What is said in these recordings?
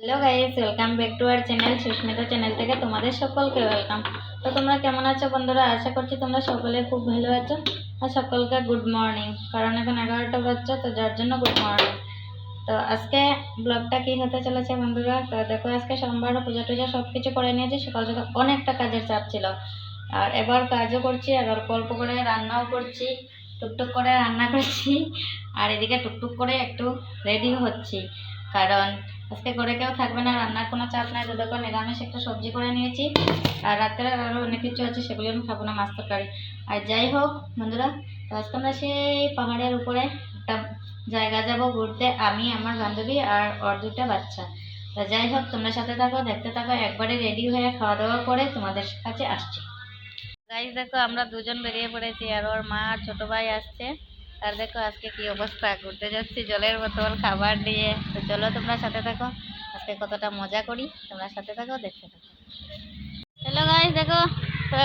Hello guys, welcome back to our channel Sushmita channel থেকে তোমাদের সকলকে ওয়েলকাম। তো তোমরা কেমন আছো বন্ধুরা? আশা করছি তোমরা সকলে খুব ভালো আছো। আর সকলকে গুড মর্নিং, কারণ এখন 11টা বাজছে, তো যার জন্য গুড মর্নিং। তো আজকে ব্লগটা কি হতে চলেছে বন্ধুরা? তো দেখো, আজকে সোমবার, পূজা টুজা সব কিছু করে নিয়েছি। সকাল সকাল অনেকটা কাজের চাপ ছিল, আর এবার কাজও করছি আর অল্প অল্প করে রান্নাও করছি, টুকটুক করে রান্না করছি। আর এদিকে টুকটুক করে একটু রেডিও হচ্ছি, কারণ আজকে করে কেউ থাকবে না, রান্নার কোনো চাপ নাই। তো দেখো, নিরামিষ একটা সবজি করে নিয়েছি, আর রাত্রে আরও অনেক কিছু আছে, সেগুলো আমি খাবো না, মাছ তরকারি। আর যাই হোক বন্ধুরা, তো আজকে আমরা সেই পাহাড়ের উপরে একটা জায়গা যাব ঘুরতে, আমি, আমার বান্ধবী আর ওর দুটা বাচ্চা। তো যাই হোক, তোমরা সাথে থাকো, দেখতে থাকো। একবারে রেডি হয়ে খাওয়া দাওয়া করে তোমাদের কাছে আসছি। গাইস দেখো, আমরা দুজন বেরিয়ে পড়েছি, আর ওর মা আর ছোট ভাই আসছে। আর দেখো আজকে কি অবস্থা, ঘুরতে যাচ্ছি জলের বোতল খাবার নিয়ে। তো চলো তোমরা সাথে থাকো, আজকে কতটা মজা করি, তোমরা সাথে থাকো, দেখতে থাকো। হ্যালো গাইস দেখো, তো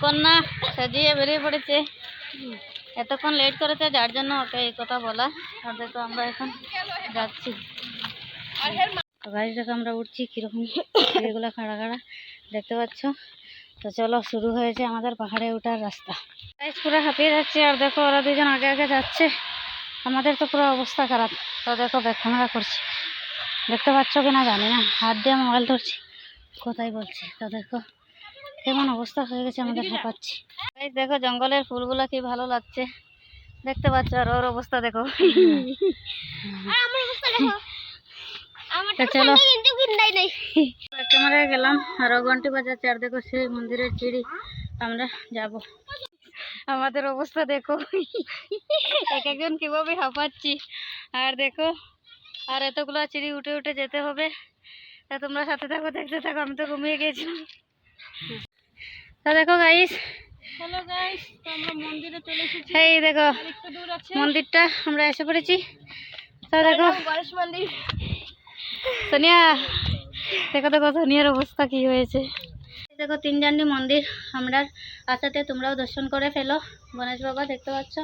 কন্যা সাজিয়ে বেরিয়ে পড়েছে। এতক্ষণ লেট করেছে, যার জন্য ওকে এই কথা বলা। আর দেখো আমরা এখন যাচ্ছি। তো গাইস দেখো, আমরা উঠছি, কিরকম এগুলো খাড়া খাড়া দেখতে পাচ্ছ। তো চলো, শুরু হয়েছে আমাদের পাহাড়ে ওঠার রাস্তা। গাইস পুরো হাঁপিয়ে যাচ্ছে, আর দেখো ওরা দুজন আগে আগে যাচ্ছে, আমাদের তো পুরো অবস্থা খারাপ। তো দেখো, ব্যাক ক্যামেরা করছি, দেখতে পাচ্ছ কিনা জানি না, হাত দিয়ে মোবাইল ধরছি, কোথায় বলছি। তো দেখো কেমন অবস্থা হয়ে গেছে আমাদের, হাঁপাচ্ছি। গাইস দেখো, জঙ্গলের ফুলগুলো কি ভালো লাগছে, দেখতে পাচ্ছ। আর ওর অবস্থা দেখো। চলো ক্যামেরায় গেলাম, আর ঘন্টি বাজাচ্ছে। আর দেখো সেই মন্দিরের সিঁড়ি, আমরা যাব। আমাদের অবস্থা দেখো, এক একজন কিভাবে হাঁপাচ্ছি। আর দেখো, আর এতগুলো সিঁড়ি উঠে উঠে যেতে হবে। তা তোমরা সাথে থাকো, দেখতে থাকো। আমি তো ঘুমিয়ে গিয়েছিলাম। তা দেখো গাইস, হ্যালো গাইস, তো আমরা মন্দিরে চলে এসেছি। এই দেখো মন্দিরটা, আমরা এসে পড়েছি। তা দেখো গণেশ মন্দির। সোনিয়া দেখো, দেখো সোনিয়ার অবস্থা কি হয়েছে। দেখো তিনজান্ডি মন্দির আমরা আসাতে, তোমরাও দর্শন করে ফেলো। গণেশ বাবা দেখতে পাচ্ছ।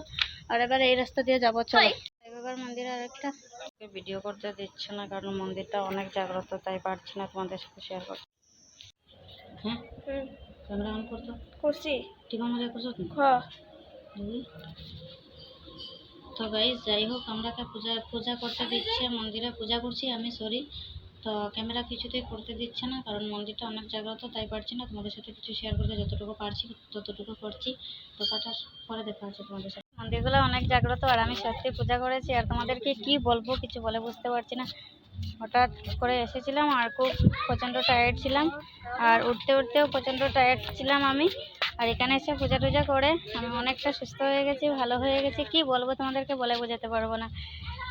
আর এবার এই রাস্তা দিয়ে যাবো, চলো। সাই বাবার মন্দির আর একটা ভিডিও করতে দিচ্ছে না, কারণ মন্দিরটা অনেক জাগ্রত, তাই পারছি না তোমাদের সাথে শেয়ার করতে। হ্যাঁ, ক্যামেরা অন করছো? করছি। ঠিক মজা করছো তুমি? হ্যাঁ। তো গাইস যাই হোক, আমরা পূজা করতে দিচ্ছে, মন্দিরে পূজা করছি আমি, সরি। তো ক্যামেরা কিছুতেই করতে দিচ্ছে না, কারণ মন্দিরটা অনেক জাগ্রত, তাই পারছি না তোমাদের সাথে কিছু শেয়ার করতে। যতটুকু পারছি ততটুকু করছি। তো তাটা পরে দেখা হচ্ছে তোমাদের সাথে। মন্দিরগুলো অনেক জাগ্রত, আর আমি সত্যি পূজা করেছি। আর তোমাদেরকে কি বলবো, কিছু বলে বুঝতে পারছি না। হঠাৎ করে এসেছিলাম, আর খুব প্রচণ্ড টায়ার্ড ছিলাম, আর উঠতে উঠতেও প্রচণ্ড টায়ার্ড ছিলাম আমি। আর এখানে এসে পূজা টুজা করে আমি অনেকটা সুস্থ হয়ে গেছি, ভালো হয়ে গেছি। কি বলবো তোমাদেরকে, বলে বোঝাতে পারবো না।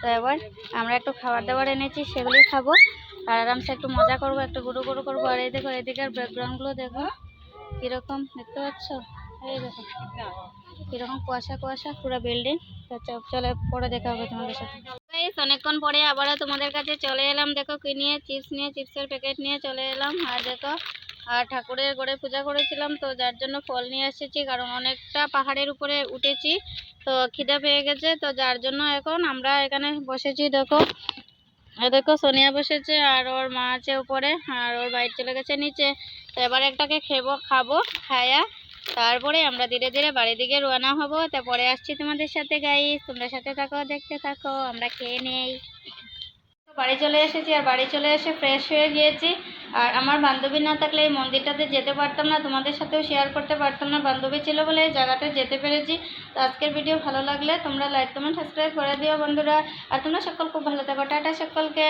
তো এবার আমরা একটু খাবার দাবার এনেছি, সেগুলি খাবো, আর আরামসে একটু মজা করবো, একটু গুরু গুরু করবো। আর এই দেখো, এদিকের ব্যাকগ্রাউন্ডগুলো দেখো কীরকম, দেখতে পাচ্ছ? এই দেখো কীরকম কুয়াশা কুয়াশা, পুরো বিল্ডিং। তো চলে পরে দেখা হবে তোমাদের সাথে। অনেকক্ষণ পরে আবারও তোমাদের কাছে চলে এলাম। দেখো কি নিয়ে, চিপস নিয়ে, চিপসের প্যাকেট নিয়ে চলে এলাম। আর দেখো, আর ঠাকুরের ঘরে পূজা করেছিলাম, তো যার জন্য ফল নিয়ে এসেছি, কারণ অনেকটা পাহাড়ের উপরে উঠেছি, তো খিদে পেয়ে গেছে। তো যার জন্য এখন আমরা এখানে বসেছি। দেখো, দেখো সোনিয়া বসেছে, আর ওর মা আছে উপরে, আর ওর বাইরে চলে গেছে নিচে। তো এবার একটাকে খাবো, খায়া তারপরে আমরা ধীরে ধীরে বাড়ির দিকে রওনা হব। তারপরে আসছি তোমাদের সাথে গাইস, তোমরা সাথে থাকো, দেখতে থাকো, আমরা খেয়ে নেই। বাড়ি চলে এসেছি, আর বাড়ি চলে এসে ফ্রেশ হয়ে গিয়েছি। আর আমার বান্ধবী না থাকলে এই মন্দিরটাতে যেতে পারতাম না, তোমাদের সাথেও শেয়ার করতে পারতাম না। বান্ধবী ছিল বলে এই জায়গাতে যেতে পেরেছি। তো আজকের ভিডিও ভালো লাগলে তোমরা লাইক কমেন্ট সাবস্ক্রাইব করে দিও বন্ধুরা। আর তোমরা সকল খুব ভালো থাকো, টাটা সকলকে।